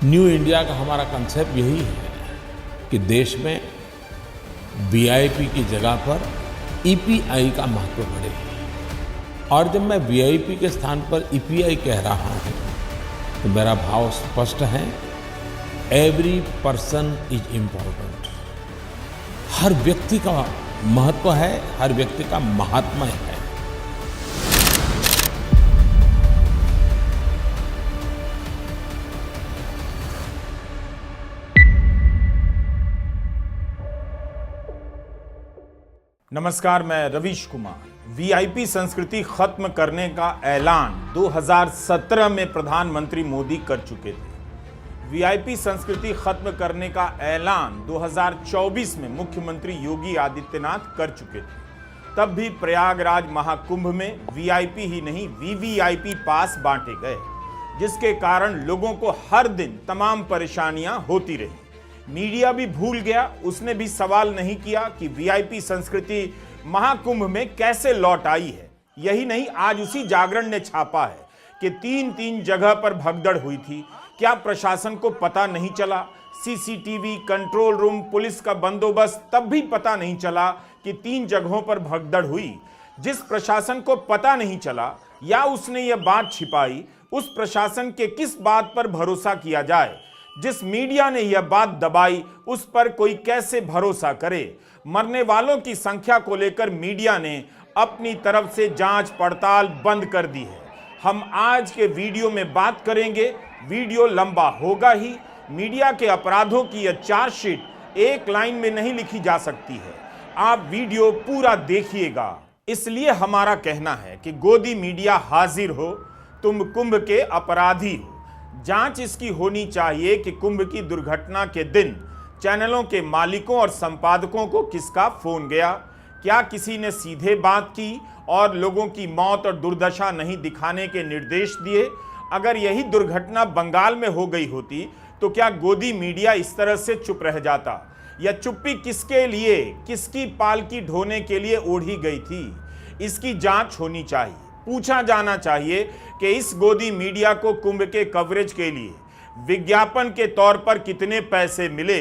New India का हमारा concept यही है कि देश में वीआईपी की जगह पर ईपीआई का महत्व बढ़े। और जब मैं वीआईपी के स्थान पर ईपीआई कह रहा हूं तो मेरा भाव स्पष्ट है, एवरी पर्सन इज इम्पोर्टेंट। हर व्यक्ति का महत्व है, हर व्यक्ति का महात्मा है। नमस्कार, मैं रवीश कुमार। वीआईपी संस्कृति खत्म करने का ऐलान 2017 में प्रधानमंत्री मोदी कर चुके थे। वीआईपी संस्कृति खत्म करने का ऐलान 2024 में मुख्यमंत्री योगी आदित्यनाथ कर चुके थे। तब भी प्रयागराज महाकुंभ में वीआईपी ही नहीं, वीवीआईपी पास बांटे गए, जिसके कारण लोगों को हर दिन तमाम परेशानियां होती रही। मीडिया भी भूल गया, उसने भी सवाल नहीं किया कि वीआईपी संस्कृति महाकुंभ में कैसे लौट आई है। यही नहीं, आज उसी जागरण ने छापा है कि तीन जगह पर भगदड़ हुई थी। क्या प्रशासन को पता नहीं चला? सीसीटीवी, कंट्रोल रूम, पुलिस का बंदोबस्त, तब भी पता नहीं चला कि 3 जगहों पर भगदड़ हुई। जिस प्रशासन को पता नहीं चला या उसने यह बात छिपाई, उस प्रशासन के किस बात पर भरोसा किया जाए? जिस मीडिया ने यह बात दबाई, उस पर कोई कैसे भरोसा करे? मरने वालों की संख्या को लेकर मीडिया ने अपनी तरफ से जांच पड़ताल बंद कर दी है। हम आज के वीडियो में बात करेंगे। वीडियो लंबा होगा ही। मीडिया के अपराधों की यह चार्जशीट एक लाइन में नहीं लिखी जा सकती है। आप वीडियो पूरा देखिएगा। इसलिए हमारा कहना है कि गोदी मीडिया हाजिर हो, तुम कुंभ के अपराधी हो। जांच इसकी होनी चाहिए कि कुंभ की दुर्घटना के दिन चैनलों के मालिकों और संपादकों को किसका फोन गया। क्या किसी ने सीधे बात की और लोगों की मौत और दुर्दशा नहीं दिखाने के निर्देश दिए? अगर यही दुर्घटना बंगाल में हो गई होती तो क्या गोदी मीडिया इस तरह से चुप रह जाता? यह चुप्पी किसके लिए, किसकी पालकी ढोने के लिए ओढ़ी गई थी? इसकी जांच होनी चाहिए। पूछा जाना चाहिए कि इस गोदी मीडिया को कुंभ के कवरेज के लिए विज्ञापन के तौर पर कितने पैसे मिले?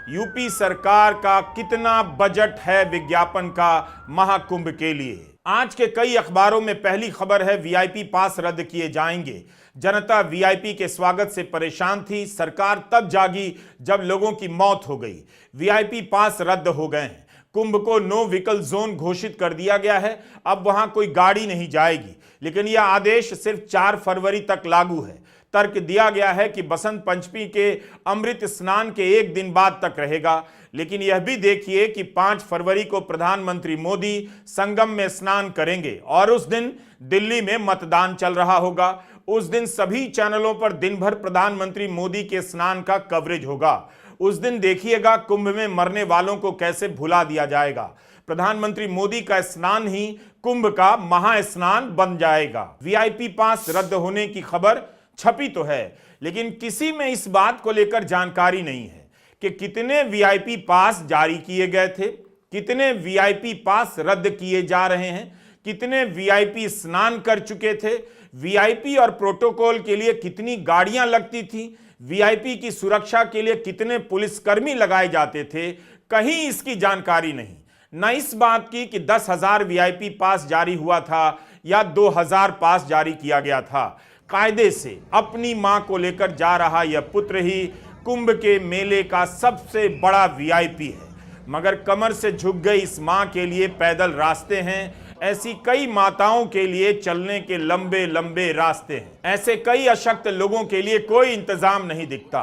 यूपी सरकार का कितना बजट है विज्ञापन का महाकुंभ के लिए? आज के कई अखबारों में पहली खबर है, वीआईपी पास रद्द किए जाएंगे। जनता वीआईपी के स्वागत से परेशान थी। सरकार तब जागी जब लोगों की मौत हो गई। वीआईपी पास रद्द हो गए हैं। कुंभ को नो व्हीकल जोन घोषित कर दिया गया है। अब वहां कोई गाड़ी नहीं जाएगी, लेकिन यह आदेश सिर्फ 4 फरवरी तक लागू है। तर्क दिया गया है कि बसंत पंचमी के अमृत स्नान के 1 दिन बाद तक रहेगा। लेकिन यह भी देखिए कि 5 फरवरी को प्रधानमंत्री मोदी संगम में स्नान करेंगे और उस दिन दिल्ली में मतदान चल रहा होगा। उस दिन सभी चैनलों पर दिन भर प्रधानमंत्री मोदी के स्नान का कवरेज होगा। उस दिन देखिएगा कुंभ में मरने वालों को कैसे भुला दिया जाएगा। प्रधानमंत्री मोदी का स्नान ही कुंभ का महास्नान बन जाएगा। वीआईपी पास रद्द होने की खबर छपी तो है, लेकिन किसी में इस बात को लेकर जानकारी नहीं है कि कितने वीआईपी पास जारी किए गए थे, कितने वीआईपी पास रद्द किए जा रहे हैं, कितने वीआईपी स्नान कर चुके थे, वीआईपी और प्रोटोकॉल के लिए कितनी गाड़ियां लगती थी, वीआईपी की सुरक्षा के लिए कितने पुलिसकर्मी लगाए जाते थे। कहीं इसकी जानकारी नहीं। न इस बात की कि 10,000 वीआईपी पास जारी हुआ था या 2,000 पास जारी किया गया था। कायदे से अपनी मां को लेकर जा रहा यह पुत्र ही कुंभ के मेले का सबसे बड़ा वीआईपी है, मगर कमर से झुक गई इस मां के लिए पैदल रास्ते हैं। ऐसी कई माताओं के लिए चलने के लंबे लंबे रास्ते हैं। ऐसे कई अशक्त लोगों के लिए कोई इंतजाम नहीं दिखता।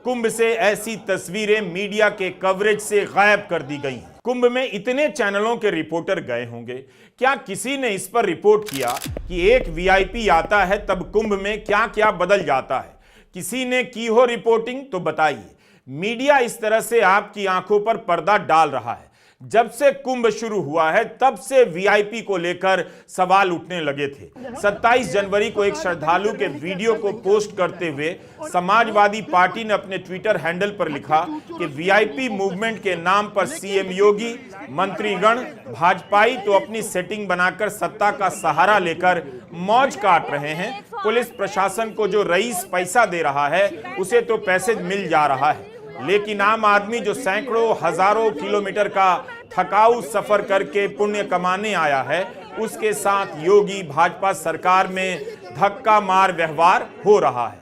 कुंभ से ऐसी तस्वीरें मीडिया के कवरेज से गायब कर दी गई हैं। कुंभ में इतने चैनलों के रिपोर्टर गए होंगे, क्या किसी ने इस पर रिपोर्ट किया कि एक वीआईपी आता है तब कुंभ में क्या क्या बदल जाता है? किसी ने की हो रिपोर्टिंग तो बताइए। मीडिया इस तरह से आपकी आंखों पर पर्दा डाल रहा है। जब से कुंभ शुरू हुआ है तब से वीआईपी को लेकर सवाल उठने लगे थे। 27 जनवरी को एक श्रद्धालु के वीडियो को पोस्ट करते हुए समाजवादी पार्टी ने अपने ट्विटर हैंडल पर लिखा कि वीआईपी मूवमेंट के नाम पर सीएम योगी, मंत्रीगण, भाजपाई तो अपनी सेटिंग बनाकर सत्ता का सहारा लेकर मौज काट रहे हैं। पुलिस प्रशासन को जो रईस पैसा दे रहा है उसे तो पैसे मिल जा रहा है, लेकिन आम आदमी जो सैकड़ों हजारों किलोमीटर का थकाऊ सफर करके पुण्य कमाने आया है, उसके साथ योगी भाजपा सरकार में धक्का मार व्यवहार हो रहा है।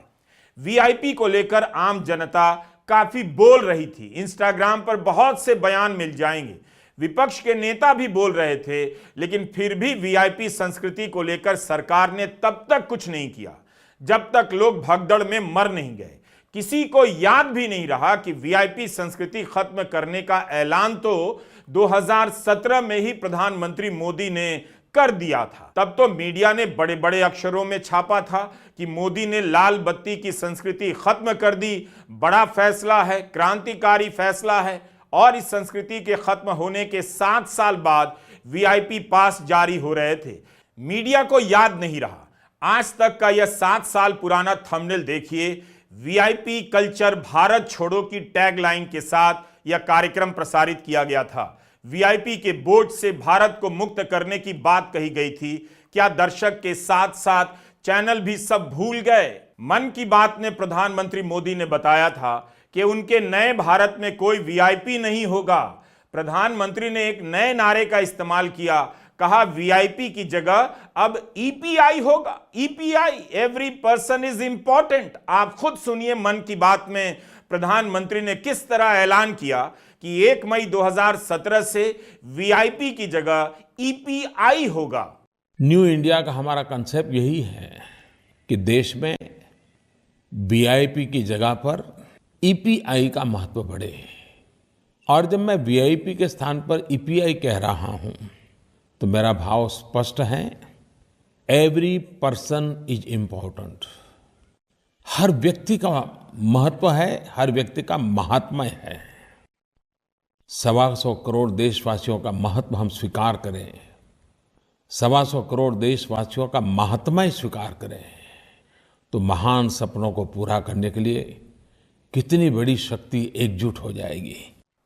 वीआईपी को लेकर आम जनता काफी बोल रही थी। इंस्टाग्राम पर बहुत से बयान मिल जाएंगे। विपक्ष के नेता भी बोल रहे थे, लेकिन फिर भी वीआईपी संस्कृति को लेकर सरकार ने तब तक कुछ नहीं किया जब तक लोग भगदड़ में मर नहीं गए। किसी को याद भी नहीं रहा कि वीआईपी संस्कृति खत्म करने का ऐलान तो 2017 में ही प्रधानमंत्री मोदी ने कर दिया था। तब तो मीडिया ने बड़े बड़े अक्षरों में छापा था कि मोदी ने लाल बत्ती की संस्कृति खत्म कर दी, बड़ा फैसला है, क्रांतिकारी फैसला है। और इस संस्कृति के खत्म होने के 7 साल बाद वीआईपी पास जारी हो रहे थे। मीडिया को याद नहीं रहा। आज तक का यह 7 साल पुराना थंबनेल देखिए। वीआईपी कल्चर भारत छोड़ो की टैगलाइन के साथ यह कार्यक्रम प्रसारित किया गया था। वीआईपी के बोझ से भारत को मुक्त करने की बात कही गई थी। क्या दर्शक के साथ साथ चैनल भी सब भूल गए? मन की बात ने प्रधानमंत्री मोदी ने बताया था कि उनके नए भारत में कोई वीआईपी नहीं होगा। प्रधानमंत्री ने एक नए नारे का इस्तेमाल किया, कहा वीआईपी की जगह अब ईपीआई होगा। EPI, every person is important. आप खुद सुनिए मन की बात में प्रधानमंत्री ने किस तरह ऐलान किया कि 1 मई 2017 से वीआईपी की जगह ईपीआई होगा। न्यू इंडिया का हमारा कंसेप्ट यही है कि देश में वीआईपी की जगह पर ईपीआई का महत्व बढ़े। और जब मैं वीआईपी के स्थान पर ईपीआई कह रहा हूं तो मेरा भाव स्पष्ट है, एवरी पर्सन इज इम्पोर्टेंट। हर व्यक्ति का महत्व है, हर व्यक्ति का महात्म्य है। 125 करोड़ देशवासियों का महत्व हम स्वीकार करें, 125 करोड़ देशवासियों का महात्म्य स्वीकार करें, तो महान सपनों को पूरा करने के लिए कितनी बड़ी शक्ति एकजुट हो जाएगी।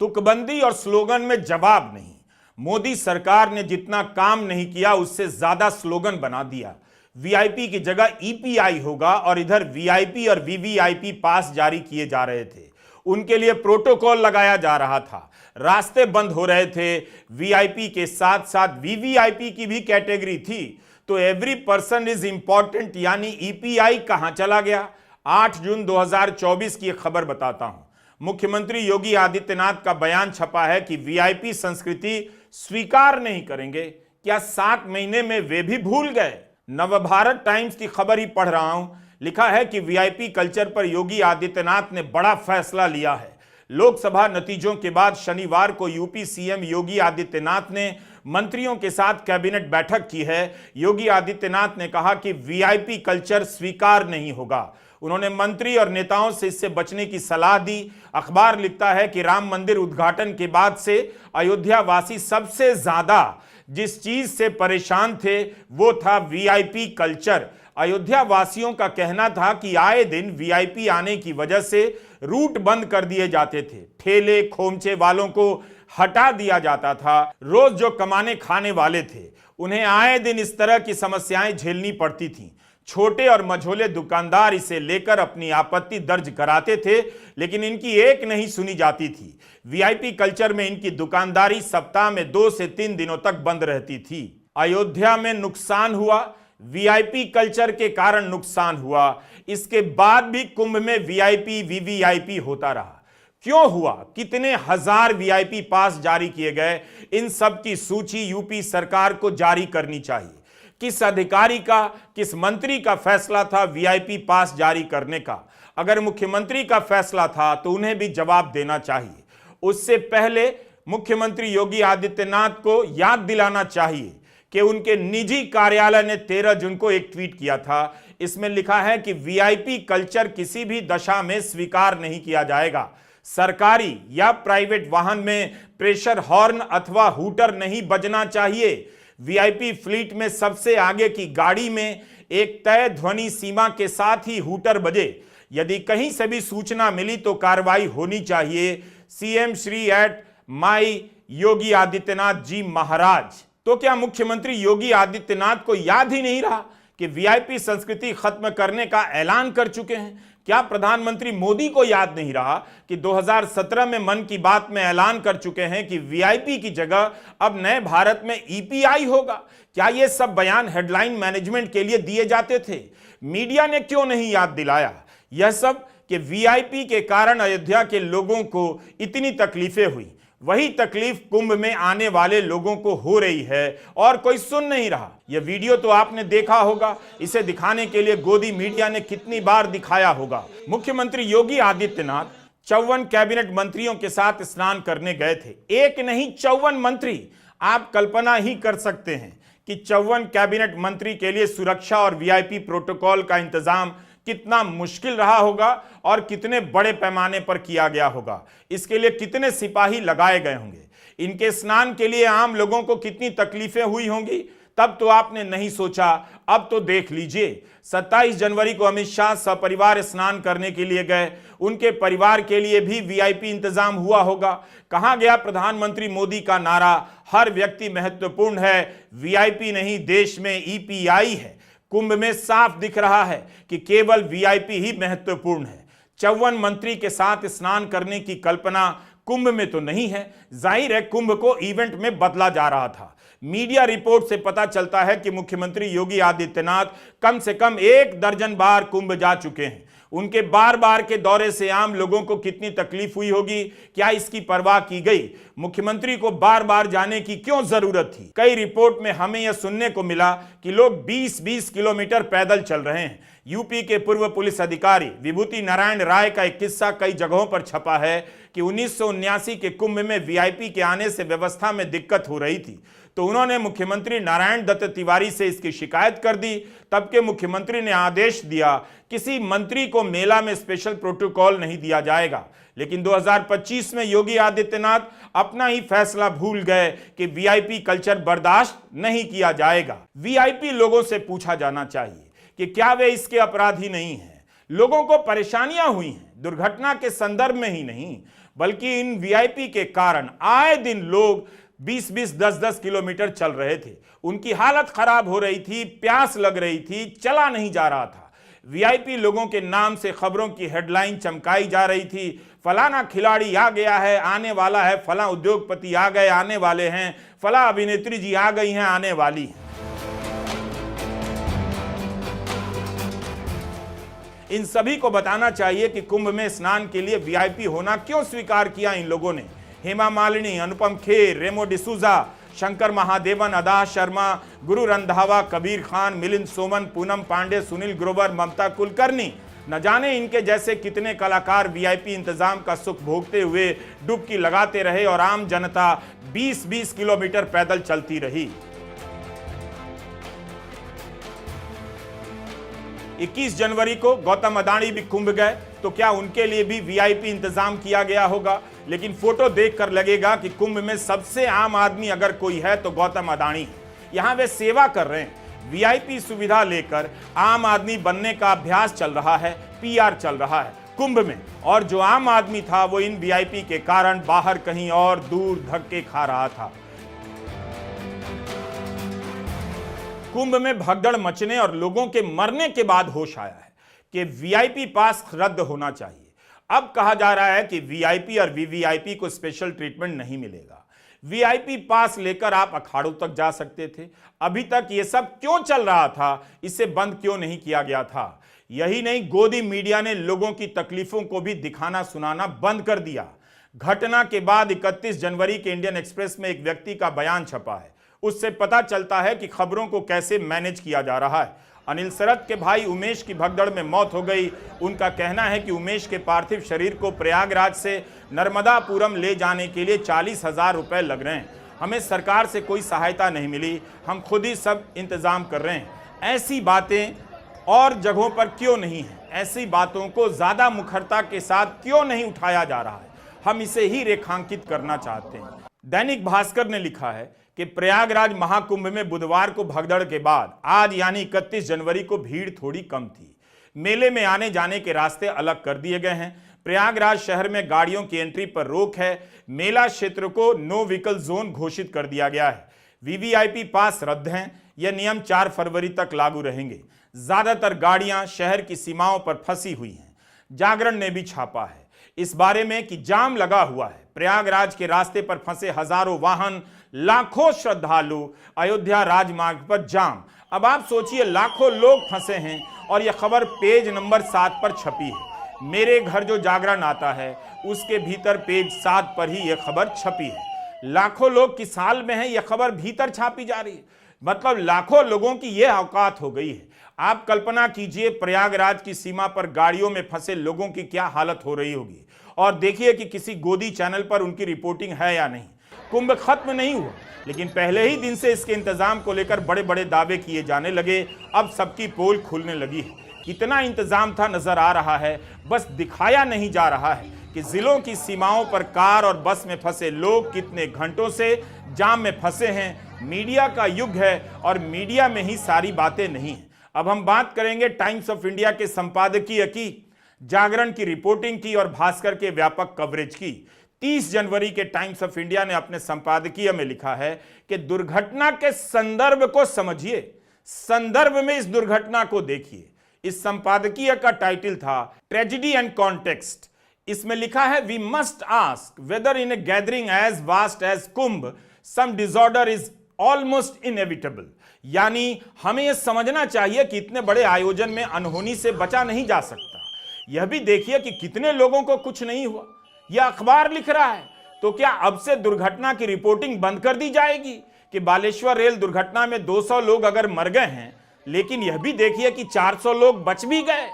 तुकबंदी और स्लोगन में जवाब नहीं। मोदी सरकार ने जितना काम नहीं किया उससे ज्यादा स्लोगन बना दिया। वीआईपी की जगह ईपीआई होगा और इधर वीआईपी और वीवीआईपी पास जारी किए जा रहे थे। उनके लिए प्रोटोकॉल लगाया जा रहा था, रास्ते बंद हो रहे थे। वीआईपी के साथ साथ वीवीआईपी की भी कैटेगरी थी। तो एवरी पर्सन इज इंपॉर्टेंट यानी ईपीआई कहां चला गया? 8 जून 2024 की खबर बताता हूं। मुख्यमंत्री योगी आदित्यनाथ का बयान छपा है कि वीआईपी संस्कृति स्वीकार नहीं करेंगे। क्या 7 महीने में वे भी भूल गए? नवभारत टाइम्स की खबर ही पढ़ रहा हूं। लिखा है कि वीआईपी कल्चर पर योगी आदित्यनाथ ने बड़ा फैसला लिया है। लोकसभा नतीजों के बाद शनिवार को यूपी सीएम योगी आदित्यनाथ ने मंत्रियों के साथ कैबिनेट बैठक की है। योगी आदित्यनाथ ने कहा कि वीआईपी कल्चर स्वीकार नहीं होगा। उन्होंने मंत्री और नेताओं से इससे बचने की सलाह दी। अखबार लिखता है कि राम मंदिर उद्घाटन के बाद से अयोध्या वासी सबसे ज्यादा जिस चीज से परेशान थे वो था वीआईपी कल्चर। अयोध्या वासियों का कहना था कि आए दिन वीआईपी आने की वजह से रूट बंद कर दिए जाते थे, ठेले खोमचे वालों को हटा दिया जाता था। रोज जो कमाने खाने वाले थे उन्हें आए दिन इस तरह की समस्याएं झेलनी पड़ती थीं। छोटे और मझोले दुकानदार इसे लेकर अपनी आपत्ति दर्ज कराते थे, लेकिन इनकी एक नहीं सुनी जाती थी। वीआईपी कल्चर में इनकी दुकानदारी सप्ताह में 2 से 3 दिनों तक बंद रहती थी। अयोध्या में नुकसान हुआ, वीआईपी कल्चर के कारण नुकसान हुआ। इसके बाद भी कुंभ में वीआईपी वीवीआईपी होता रहा। क्यों हुआ? कितने हजार वीआईपी पास जारी किए गए? इन सब की सूची यूपी सरकार को जारी करनी चाहिए। किस अधिकारी का, किस मंत्री का फैसला था वीआईपी पास जारी करने का? अगर मुख्यमंत्री का फैसला था तो उन्हें भी जवाब देना चाहिए। उससे पहले मुख्यमंत्री योगी आदित्यनाथ को याद दिलाना चाहिए कि उनके निजी कार्यालय ने 13 जून को एक ट्वीट किया था। इसमें लिखा है कि वीआईपी कल्चर किसी भी दशा में स्वीकार नहीं किया जाएगा। सरकारी या प्राइवेट वाहन में प्रेशर हॉर्न अथवा हूटर नहीं बजना चाहिए। वीआईपी फ्लीट में सबसे आगे की गाड़ी में एक तय ध्वनि सीमा के साथ ही हूटर बजे। यदि कहीं से भी सूचना मिली तो कार्रवाई होनी चाहिए। CM Shri at my Yogi Adityanath ji महाराज। तो क्या मुख्यमंत्री योगी आदित्यनाथ को याद ही नहीं रहा कि वीआईपी संस्कृति खत्म करने का ऐलान कर चुके हैं? क्या प्रधानमंत्री मोदी को याद नहीं रहा कि 2017 में मन की बात में ऐलान कर चुके हैं कि वीआईपी की जगह अब नए भारत में ईपीआई होगा? क्या ये सब बयान हेडलाइन मैनेजमेंट के लिए दिए जाते थे? मीडिया ने क्यों नहीं याद दिलाया यह सब कि वीआईपी के कारण अयोध्या के लोगों को इतनी तकलीफें हुई? वही तकलीफ कुंभ में आने वाले लोगों को हो रही है और कोई सुन नहीं रहा। यह वीडियो तो आपने देखा होगा, इसे दिखाने के लिए गोदी मीडिया ने कितनी बार दिखाया होगा। मुख्यमंत्री योगी आदित्यनाथ 54 कैबिनेट मंत्रियों के साथ स्नान करने गए थे। एक नहीं 54 मंत्री। आप कल्पना ही कर सकते हैं कि 54 कैबिनेट मंत्री के लिए सुरक्षा और वीआईपी प्रोटोकॉल का इंतजाम कितना मुश्किल रहा होगा और कितने बड़े पैमाने पर किया गया होगा। इसके लिए कितने सिपाही लगाए गए होंगे। इनके स्नान के लिए आम लोगों को कितनी तकलीफें हुई होंगी, तब तो आपने नहीं सोचा, अब तो देख लीजिए। 27 जनवरी को अमित शाह सपरिवार स्नान करने के लिए गए। उनके परिवार के लिए भी वीआईपी इंतजाम हुआ होगा। कहां गया प्रधानमंत्री मोदी का नारा, हर व्यक्ति महत्वपूर्ण है, वीआईपी नहीं देश में ईपीआई है? कुंभ में साफ दिख रहा है कि केवल वीआईपी ही महत्वपूर्ण है। 54 मंत्री के साथ स्नान करने की कल्पना कुंभ में तो नहीं है। जाहिर है कुंभ को इवेंट में बदला जा रहा था। मीडिया रिपोर्ट से पता चलता है कि मुख्यमंत्री योगी आदित्यनाथ कम से कम 1 दर्जन बार कुंभ जा चुके हैं। उनके बार बार के दौरे से आम लोगों को कितनी तकलीफ हुई होगी, क्या इसकी परवाह की गई? मुख्यमंत्री को बार बार जाने की क्यों जरूरत थी? कई रिपोर्ट में हमें यह सुनने को मिला कि लोग 20-20 किलोमीटर पैदल चल रहे हैं। यूपी के पूर्व पुलिस अधिकारी विभूति नारायण राय का एक किस्सा कई जगहों पर छपा है कि 1979 के कुंभ में वीआईपी के आने से व्यवस्था में दिक्कत हो रही थी, तो उन्होंने मुख्यमंत्री नारायण दत्त तिवारी से इसकी शिकायत कर दी। तब के मुख्यमंत्री ने आदेश दिया किसी मंत्री को मेला में स्पेशल प्रोटोकॉल नहीं दिया जाएगा। लेकिन 2025 में योगी आदित्यनाथ अपना ही फैसला भूल गए कि वीआईपी कल्चर बर्दाश्त नहीं किया जाएगा। वीआईपी लोगों से पूछा जाना चाहिए कि क्या वे इसके अपराधी नहीं हैं? लोगों को परेशानियां हुई हैं, दुर्घटना के संदर्भ में ही नहीं बल्कि इन वीआईपी के कारण आए दिन लोग 20-20, 10-10 किलोमीटर चल रहे थे। उनकी हालत खराब हो रही थी, प्यास लग रही थी, चला नहीं जा रहा था। वीआईपी लोगों के नाम से खबरों की हेडलाइन चमकाई जा रही थी। फलाना खिलाड़ी आ गया है, आने वाला है, फला उद्योगपति आ गए, आने वाले हैं, फला अभिनेत्री जी आ गई हैं, आने वाली हैं। इन सभी को बताना चाहिए कि कुंभ में स्नान के लिए वीआईपी होना क्यों स्वीकार किया इन लोगों ने। हेमा मालिनी, अनुपम खेर, रेमो डिसूजा, शंकर महादेवन, अदा शर्मा, गुरु रंधावा, कबीर खान, मिलिंद सोमन, पूनम पांडे, सुनील ग्रोवर, ममता कुलकर्णी, न जाने इनके जैसे कितने कलाकार वीआईपी इंतजाम का सुख भोगते हुए डुबकी लगाते रहे और आम जनता 20-20 किलोमीटर पैदल चलती रही। 21 जनवरी को गौतम अडानी भी कुंभ गए, तो क्या उनके लिए भी वीआईपी इंतजाम किया गया होगा? लेकिन फोटो देखकर लगेगा कि कुंभ में सबसे आम आदमी अगर कोई है तो गौतम अडानी है। यहां वे सेवा कर रहे हैं। वीआईपी सुविधा लेकर आम आदमी बनने का अभ्यास चल रहा है, पीआर चल रहा है कुंभ में। और जो आम आदमी था वो इन वीआईपी के कारण बाहर कहीं और दूर धक्के खा रहा था। कुंभ में भगदड़ मचने और लोगों के मरने के बाद होश आया है कि वीआईपी पास रद्द होना चाहिए। अब कहा जा रहा है कि वीआईपी और वीवीआईपी को स्पेशल ट्रीटमेंट नहीं मिलेगा। वीआईपी पास लेकर आप अखाड़ों तक जा सकते थे। अभी तक ये सब क्यों चल रहा था? इसे बंद क्यों नहीं किया गया था? यही नहीं, गोदी मीडिया ने लोगों की तकलीफों को भी दिखाना सुनाना बंद कर दिया। घटना के बाद 31 जनवरी के इंडियन एक्सप्रेस में एक व्यक्ति का बयान छपा है। उससे पता चलता है कि खबरों को कैसे मैनेज किया जा रहा है। अनिल शरद के भाई उमेश की भगदड़ में मौत हो गई। उनका कहना है कि उमेश के पार्थिव शरीर को प्रयागराज से नर्मदापुरम ले जाने के लिए 40,000 रुपए लग रहे हैं। हमें सरकार से कोई सहायता नहीं मिली, हम खुद ही सब इंतजाम कर रहे हैं। ऐसी बातें और जगहों पर क्यों नहीं है? ऐसी बातों को ज्यादा मुखरता के साथ क्यों नहीं उठाया जा रहा है? हम इसे ही रेखांकित करना चाहते हैं। दैनिक भास्कर ने लिखा है कि प्रयागराज महाकुंभ में बुधवार को भगदड़ के बाद आज यानी 31 जनवरी को भीड़ थोड़ी कम थी। मेले में आने जाने के रास्ते अलग कर दिए गए हैं। प्रयागराज शहर में गाड़ियों की एंट्री पर रोक है। मेला क्षेत्र को नो व्हीकल जोन घोषित कर दिया गया है। वीवीआईपी पास रद्द हैं। यह नियम 4 फरवरी तक लागू रहेंगे। ज्यादातर गाड़ियां शहर की सीमाओं पर फंसी हुई हैं। जागरण ने भी छापा है इस बारे में कि जाम लगा हुआ है। प्रयागराज के रास्ते पर फंसे हजारों वाहन, लाखों श्रद्धालु, अयोध्या राजमार्ग पर जाम। अब आप सोचिए, लाखों लोग फंसे हैं और यह खबर पेज नंबर 7 पर छपी है। मेरे घर जो जागरण आता है उसके भीतर पेज 7 पर ही यह खबर छपी है। लाखों लोग किस हाल में हैं, यह खबर भीतर छापी जा रही है। मतलब लाखों लोगों की यह औकात हो गई है। आप कल्पना कीजिए प्रयागराज की सीमा पर गाड़ियों में फंसे लोगों की क्या हालत हो रही होगी। और देखिए कि किसी गोदी चैनल पर उनकी रिपोर्टिंग है या नहीं। कुंभ खत्म नहीं हुआ, लेकिन पहले ही दिन से इसके इंतजाम को लेकर बड़े बड़े दावे किए जाने लगे। अब सबकी पोल खुलने लगी है। कितना इंतजाम था नजर आ रहा है, बस दिखाया नहीं जा रहा है कि जिलों की सीमाओं पर कार और बस में फंसे लोग कितने घंटों से जाम में फंसे हैं। मीडिया का युग है और मीडिया में ही सारी बातें नहीं है। अब हम बात करेंगे टाइम्स ऑफ इंडिया के संपादकीय की, जागरण की रिपोर्टिंग की और भास्कर के व्यापक कवरेज की। 30 जनवरी के टाइम्स ऑफ इंडिया ने अपने संपादकीय में लिखा है कि दुर्घटना के संदर्भ को समझिए, संदर्भ में इस दुर्घटना को देखिए। इस संपादकीय का टाइटल था ट्रेजेडी एंड कॉन्टेक्स्ट। इसमें लिखा है, we must ask whether in a gathering as vast as Kumbh some disorder is almost inevitable. यानी हमें यह समझना चाहिए कि इतने बड़े आयोजन में अनहोनी से बचा नहीं जा सकता। यह भी देखिए कि कितने लोगों को कुछ नहीं हुआ। यह अखबार लिख रहा है। तो क्या अब से दुर्घटना की रिपोर्टिंग बंद कर दी जाएगी कि बालेश्वर रेल दुर्घटना में 200 लोग अगर मर गए हैं, लेकिन यह भी देखिए कि 400 लोग बच भी गए।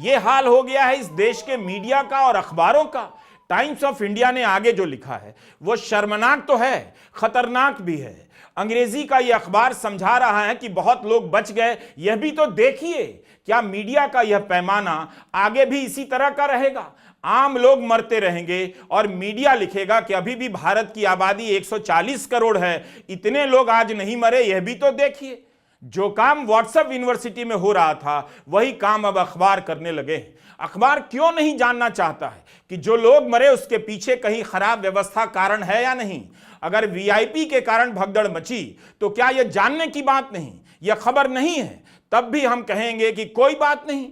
यह हाल हो गया है इस देश के मीडिया का और अखबारों का। टाइम्स ऑफ इंडिया ने आगे जो लिखा है वो शर्मनाक तो है, खतरनाक भी है। अंग्रेजी का यह अखबार समझा रहा है कि बहुत लोग बच गए। यह भी तो देखिए, क्या मीडिया का यह पैमाना आगे भी इसी तरह का रहेगा? आम लोग मरते रहेंगे और मीडिया लिखेगा कि अभी भी भारत की आबादी 140 करोड़ है, इतने लोग आज नहीं मरे। यह भी तो देखिए, जो काम व्हाट्सएप यूनिवर्सिटी में हो रहा था वही काम अब अखबार करने लगे हैं। अखबार क्यों नहीं जानना चाहता है कि जो लोग मरे उसके पीछे कहीं खराब व्यवस्था कारण है या नहीं? अगर वीआईपी के कारण भगदड़ मची तो क्या यह जानने की बात नहीं, यह खबर नहीं है? तब भी हम कहेंगे कि कोई बात नहीं,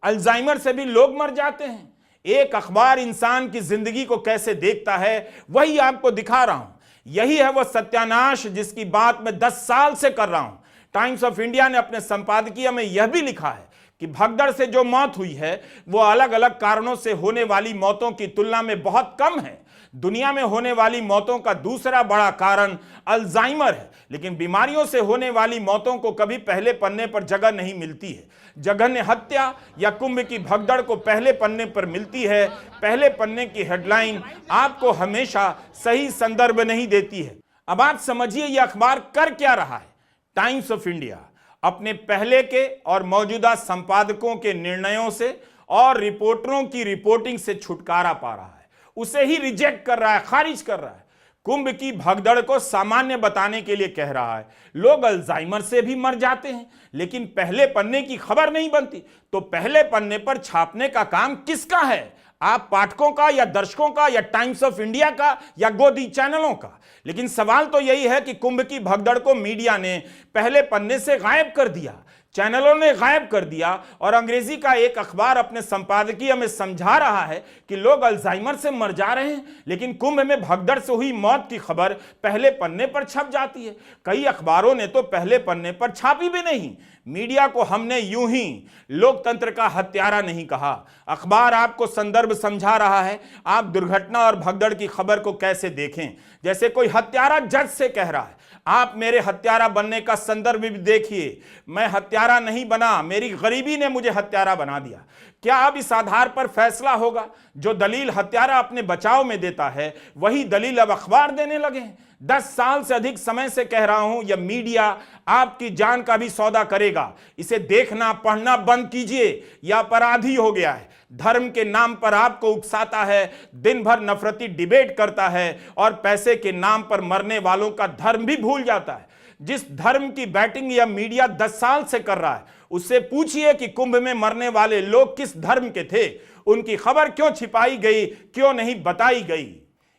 अल्जाइमर से भी लोग मर जाते हैं। एक अखबार इंसान की जिंदगी को कैसे देखता है वही आपको दिखा रहा हूं। यही है वह सत्यानाश जिसकी बात मैं 10 साल से कर रहा हूं। टाइम्स ऑफ इंडिया ने अपने संपादकीय में यह भी लिखा है कि भगदड़ से जो मौत हुई है वो अलग अलग कारणों से होने वाली मौतों की तुलना में बहुत कम है। दुनिया में होने वाली मौतों का दूसरा बड़ा कारण अल्जाइमर है, लेकिन बीमारियों से होने वाली मौतों को कभी पहले पन्ने पर जगह नहीं मिलती है। जघन्य हत्या या कुंभ की भगदड़ को पहले पन्ने पर मिलती है। पहले पन्ने की हेडलाइन आपको हमेशा सही संदर्भ नहीं देती है। अब आप समझिए यह अखबार कर क्या रहा है। टाइम्स ऑफ इंडिया अपने पहले के और मौजूदा संपादकों के निर्णयों से और रिपोर्टरों की रिपोर्टिंग से छुटकारा पा रहा है, उसे ही रिजेक्ट कर रहा है, खारिज कर रहा है। कुंभ की भगदड़ को सामान्य बताने के लिए कह रहा है। लोग अल्जाइमर से भी मर जाते हैं, लेकिन पहले पन्ने की खबर नहीं बनती। तो पहले पन्ने पर छापने का काम किसका है? आप पाठकों का या दर्शकों का या टाइम्स ऑफ इंडिया का या गोदी चैनलों का? लेकिन सवाल तो यही है कि कुंभ की भगदड़ को मीडिया ने पहले पन्ने से गायब कर दिया, चैनलों ने गायब कर दिया और अंग्रेजी का एक अखबार अपने संपादकीय में समझा रहा है कि लोग अल्जाइमर से मर जा रहे हैं, लेकिन कुंभ में भगदड़ से हुई मौत की खबर पहले पन्ने पर छप जाती है। कई अखबारों ने तो पहले पन्ने पर छापी भी नहीं। मीडिया को हमने यूं ही लोकतंत्र का हत्यारा नहीं कहा। अखबार आपको संदर्भ समझा रहा है। आप दुर्घटना और भगदड़ की खबर को कैसे देखें? जैसे कोई हत्यारा जज से कह रहा है, आप मेरे हत्यारा बनने का संदर्भ भी देखिए। मैं हत्यारा नहीं बना, मेरी गरीबी ने मुझे हत्यारा बना दिया। क्या अब इस आधार पर फैसला होगा? जो दलील हत्यारा अपने बचाव में देता है वही दलील अब अखबार देने लगे हैं। 10 साल से अधिक समय से कह रहा हूं, यह मीडिया आपकी जान का भी सौदा करेगा। इसे देखना पढ़ना बंद कीजिए, यह अपराधी हो गया है। धर्म के नाम पर आपको उकसाता है, दिन भर नफरती डिबेट करता है और पैसे के नाम पर मरने वालों का धर्म भी भूल जाता है। जिस धर्म की बैटिंग यह मीडिया 10 साल से कर रहा है, उससे पूछिए कि कुंभ में मरने वाले लोग किस धर्म के थे, उनकी खबर क्यों छिपाई गई, क्यों नहीं बताई गई।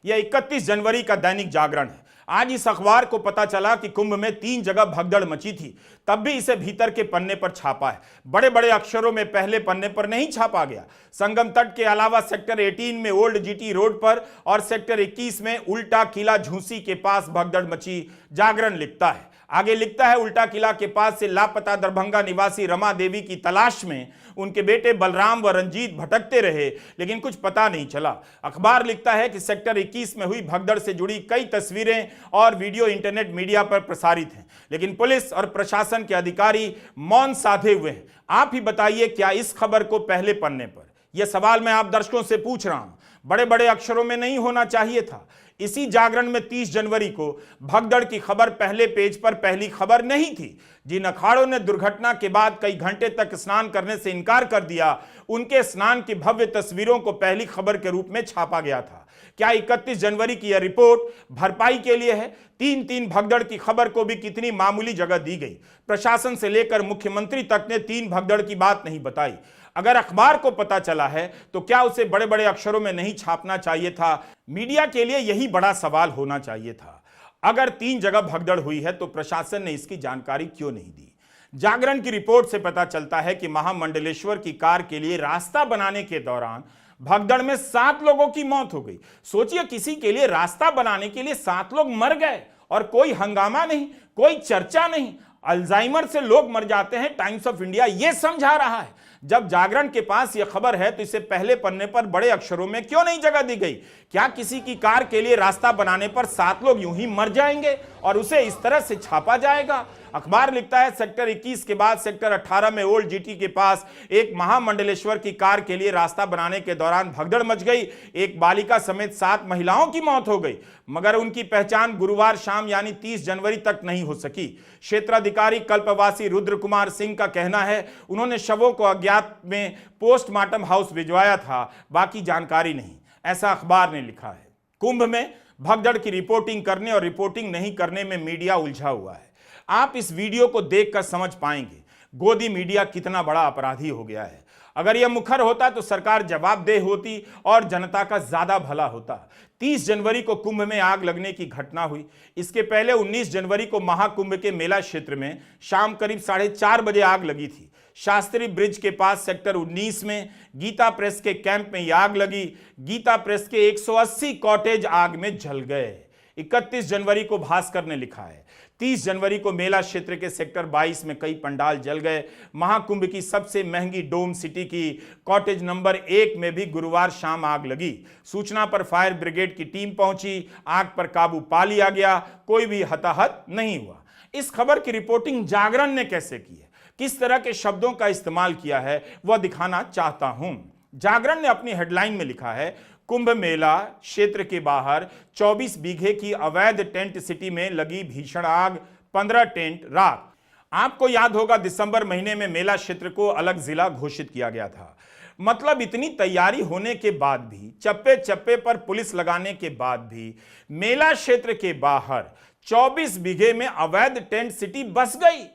यह 31 जनवरी का दैनिक जागरण है। आज इस अखबार को पता चला कि कुंभ में 3 जगह भगदड़ मची थी, तब भी इसे भीतर के पन्ने पर छापा है। बड़े बड़े अक्षरों में पहले पन्ने पर नहीं छापा गया। संगम तट के अलावा सेक्टर 18 में ओल्ड जीटी रोड पर और सेक्टर 21 में उल्टा किला झूसी के पास भगदड़ मची, जागरण लिखता है। आगे लिखता है, उल्टा किला के पास से लापता दरभंगा निवासी रमा देवी की तलाश में उनके बेटे बलराम व रंजीत भटकते रहे, लेकिन कुछ पता नहीं चला। अखबार लिखता है कि सेक्टर 21 में हुई भगदड़ से जुड़ी कई तस्वीरें और वीडियो इंटरनेट मीडिया पर प्रसारित हैं, लेकिन पुलिस और प्रशासन के अधिकारी मौन साधे हुए हैं। आप ही बताइए, क्या इस खबर को पहले पन्ने पर? यह सवाल मैं आप दर्शकों से पूछ रहा हूं। बड़े बड़े अक्षरों में नहीं होना चाहिए था। इसी जागरण में 30 जनवरी को भगदड़ की खबर पहले पेज पर पहली खबर नहीं थी। जिन अखाड़ों ने दुर्घटना के बाद कई घंटे तक स्नान करने से इनकार कर दिया, उनके स्नान की भव्य तस्वीरों को पहली खबर के रूप में छापा गया था। क्या 31 जनवरी की यह रिपोर्ट भरपाई के लिए है? 3 भगदड़ की खबर को भी कितनी मामूली जगह दी गई। प्रशासन से लेकर मुख्यमंत्री तक ने 3 भगदड़ की बात नहीं बताई। अगर अखबार को पता चला है तो क्या उसे बड़े बड़े अक्षरों में नहीं छापना चाहिए था? मीडिया के लिए यही बड़ा सवाल होना चाहिए था। अगर 3 जगह भगदड़ हुई है तो प्रशासन ने इसकी जानकारी क्यों नहीं दी? जागरण की रिपोर्ट से पता चलता है कि महामंडलेश्वर की कार के लिए रास्ता बनाने के दौरान भगदड़ में 7 लोगों की मौत हो गई। सोचिए, किसी के लिए रास्ता बनाने के लिए 7 लोग मर गए और कोई हंगामा नहीं, कोई चर्चा नहीं। अल्जाइमर से लोग मर जाते हैं, टाइम्स ऑफ इंडिया यह समझा रहा है। जब जागरण के पास यह खबर है तो इसे पहले पन्ने पर बड़े अक्षरों में क्यों नहीं जगह दी गई? क्या किसी की कार के लिए रास्ता बनाने पर 7 लोग यूं ही मर जाएंगे और उसे इस तरह से छापा जाएगा? अखबार लिखता है, सेक्टर 21 के बाद सेक्टर 18 में ओल्ड जीटी के पास एक महामंडलेश्वर की कार के लिए रास्ता बनाने के दौरान भगदड़ मच गई। एक बालिका समेत 7 महिलाओं की मौत हो गई, मगर उनकी पहचान गुरुवार शाम यानी 30 जनवरी तक नहीं हो सकी। क्षेत्राधिकारी कल्पवासी रुद्र कुमार सिंह का कहना है, उन्होंने शवों को अज्ञात में पोस्टमार्टम हाउस भिजवाया था, बाकी जानकारी नहीं, ऐसा अखबार ने लिखा है। कुंभ में भगदड़ की रिपोर्टिंग करने और रिपोर्टिंग नहीं करने में मीडिया उलझा हुआ है। आप इस वीडियो को देखकर समझ पाएंगे गोदी मीडिया कितना बड़ा अपराधी हो गया है। अगर यह मुखर होता तो सरकार जवाबदेह होती और जनता का ज्यादा भला होता। 30 जनवरी को कुंभ में आग लगने की घटना हुई। इसके पहले 19 जनवरी को महाकुंभ के मेला क्षेत्र में शाम करीब 4:30 बजे आग लगी थी। शास्त्री ब्रिज के पास सेक्टर 19 में गीता प्रेस के कैंप में यह आग लगी। गीता प्रेस के 180 कॉटेज आग में जल गए। 31 जनवरी को भास्कर ने लिखा है, 30 जनवरी को मेला क्षेत्र के सेक्टर 22 में कई पंडाल जल गए। महाकुंभ की सबसे महंगी डोम सिटी की कॉटेज नंबर 1 में भी गुरुवार शाम आग लगी। सूचना पर फायर ब्रिगेड की टीम पहुंची, आग पर काबू पा लिया गया, कोई भी हताहत नहीं हुआ। इस खबर की रिपोर्टिंग जागरण ने कैसे की है, किस तरह के शब्दों का इस्तेमाल किया है, वह दिखाना चाहता हूं। जागरण ने अपनी हेडलाइन में लिखा है, कुंभ मेला क्षेत्र के बाहर 24 बीघे की अवैध टेंट सिटी में लगी भीषण आग, 15 टेंट राख। आपको याद होगा, दिसंबर महीने में मेला क्षेत्र को अलग जिला घोषित किया गया था। मतलब इतनी तैयारी होने के बाद भी, चप्पे चप्पे पर पुलिस लगाने के बाद भी मेला क्षेत्र के बाहर 24 बीघे में अवैध टेंट सिटी बस गई।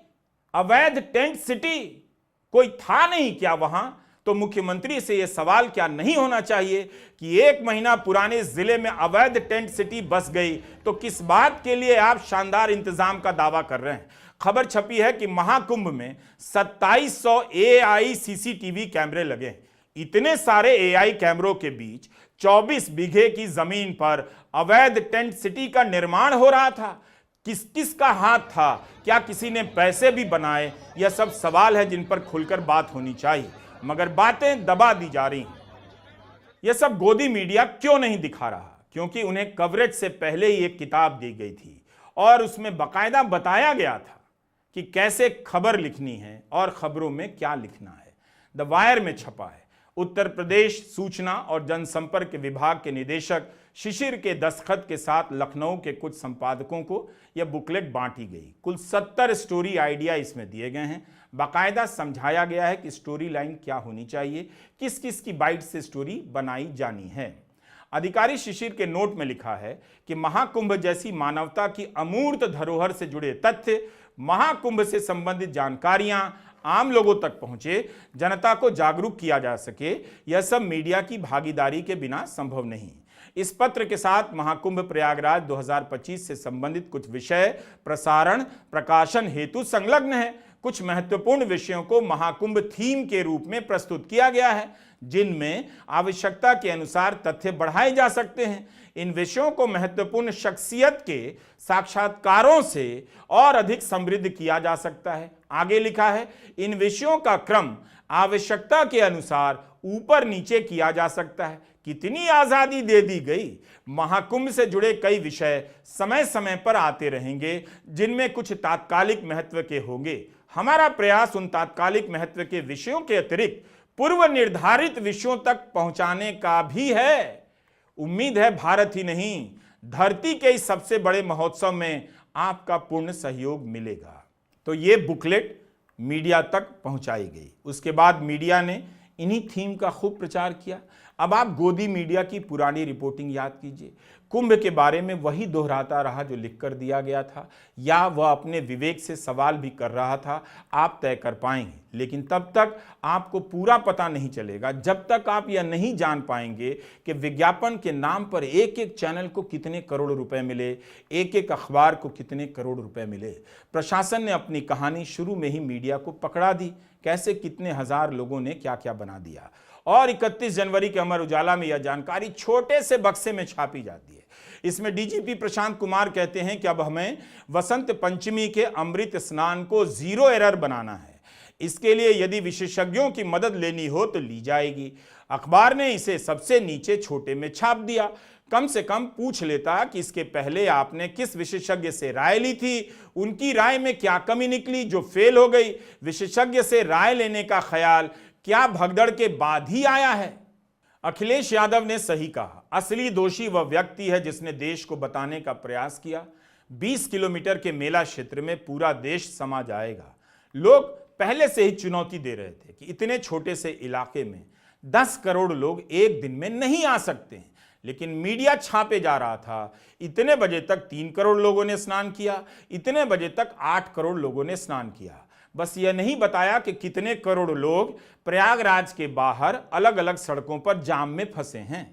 अवैध टेंट सिटी, कोई था नहीं क्या वहां? तो मुख्यमंत्री से यह सवाल क्या नहीं होना चाहिए कि 1 महीना पुराने जिले में अवैध टेंट सिटी बस गई, तो किस बात के लिए आप शानदार इंतजाम का दावा कर रहे हैं? खबर छपी है कि महाकुंभ में 2700 एआई सीसीटीवी कैमरे लगे। इतने सारे एआई कैमरों के बीच 24 बीघे की जमीन पर अवैध टेंट सिटी का निर्माण हो रहा था। किस किस का हाथ था? क्या किसी ने पैसे भी बनाए? यह सब सवाल है जिन पर खुलकर बात होनी चाहिए, मगर बातें दबा दी जा रही हैं। यह सब गोदी मीडिया क्यों नहीं दिखा रहा? क्योंकि उन्हें कवरेज से पहले ही एक किताब दी गई थी और उसमें बाकायदा बताया गया था कि कैसे खबर लिखनी है और खबरों में क्या लिखना है। द वायर में छपा है। उत्तर प्रदेश सूचना और जनसंपर्क विभाग के निदेशक शिशिर के दस्तखत के साथ लखनऊ के कुछ संपादकों को यह बुकलेट बांटी गई। कुल 70 स्टोरी आइडिया इसमें दिए गए हैं। बाकायदा समझाया गया है कि स्टोरी लाइन क्या होनी चाहिए, किस किस की बाइट से स्टोरी बनाई जानी है। अधिकारी शिशिर के नोट में लिखा है कि महाकुंभ जैसी मानवता की अमूर्त धरोहर से जुड़े तथ्य, महाकुंभ से संबंधित जानकारियां आम लोगों तक पहुंचे, जनता को जागरूक किया जा सके, यह सब मीडिया की भागीदारी के बिना संभव नहीं। इस पत्र के साथ महाकुंभ प्रयागराज 2025 से संबंधित कुछ विषय प्रसारण प्रकाशन हेतु संलग्न है। कुछ महत्वपूर्ण विषयों को महाकुंभ थीम के रूप में प्रस्तुत किया गया है, जिनमें आवश्यकता के अनुसार तथ्य बढ़ाए जा सकते हैं। इन विषयों को महत्वपूर्ण शख्सियत के साक्षात्कारों से और अधिक समृद्ध किया जा सकता है। आगे लिखा है, इन विषयों का क्रम आवश्यकता के अनुसार ऊपर नीचे किया जा सकता है। कितनी आजादी दे दी गई। महाकुंभ से जुड़े कई विषय समय समय पर आते रहेंगे, जिनमें कुछ तात्कालिक महत्व के होंगे। हमारा प्रयास उन तात्कालिक महत्व के विषयों के अतिरिक्त पूर्व निर्धारित विषयों तक पहुंचाने का भी है। उम्मीद है भारत ही नहीं, धरती के इस सबसे बड़े महोत्सव में आपका पूर्ण सहयोग मिलेगा। तो ये बुकलेट मीडिया तक पहुंचाई गई। उसके बाद मीडिया ने इन्हीं थीम का खूब प्रचार किया। अब आप गोदी मीडिया की पुरानी रिपोर्टिंग याद कीजिए। कुंभ के बारे में वही दोहराता रहा जो लिख कर दिया गया था, या वह अपने विवेक से सवाल भी कर रहा था, आप तय कर पाएंगे। लेकिन तब तक आपको पूरा पता नहीं चलेगा जब तक आप यह नहीं जान पाएंगे कि विज्ञापन के नाम पर एक एक चैनल को कितने करोड़ रुपए मिले, एक एक अखबार को कितने करोड़ रुपए मिले। प्रशासन ने अपनी कहानी शुरू में ही मीडिया को पकड़ा दी, कैसे कितने हजार लोगों ने क्या क्या बना दिया। और 31 जनवरी के अमर उजाला में यह जानकारी छोटे से बक्से में छापी जाती है। इसमें डीजीपी प्रशांत कुमार कहते हैं कि अब हमें वसंत पंचमी के अमृत स्नान को 0 एरर बनाना है। इसके लिए यदि विशेषज्ञों की मदद लेनी हो तो ली जाएगी। अखबार ने इसे सबसे नीचे छोटे में छाप दिया। कम से कम पूछ लेता कि इसके पहले आपने किस विशेषज्ञ से राय ली थी, उनकी राय में क्या कमी निकली जो फेल हो गई। विशेषज्ञ से राय लेने का ख्याल क्या भगदड़ के बाद ही आया है। अखिलेश यादव ने सही कहा, असली दोषी वह व्यक्ति है जिसने देश को बताने का प्रयास किया 20 किलोमीटर के मेला क्षेत्र में पूरा देश समा जाएगा। लोग पहले से ही चुनौती दे रहे थे कि इतने छोटे से इलाके में 10 करोड़ लोग एक दिन में नहीं आ सकते हैं, लेकिन मीडिया छापे जा रहा था इतने बजे तक 3 करोड़ लोगों ने स्नान किया, इतने बजे तक 8 करोड़ लोगों ने स्नान किया। बस यह नहीं बताया कि कितने करोड़ लोग प्रयागराज के बाहर अलग अलग सड़कों पर जाम में फंसे हैं।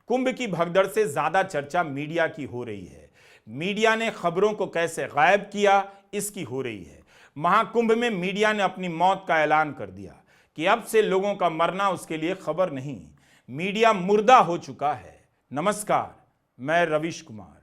कुंभ की भगदड़ से ज्यादा चर्चा मीडिया की हो रही है। मीडिया ने खबरों को कैसे गायब किया इसकी हो रही है। महाकुंभ में मीडिया ने अपनी मौत का ऐलान कर दिया कि अब से लोगों का मरना उसके लिए खबर नहीं, मीडिया मुर्दा हो चुका है। नमस्कार, मैं रवीश कुमार।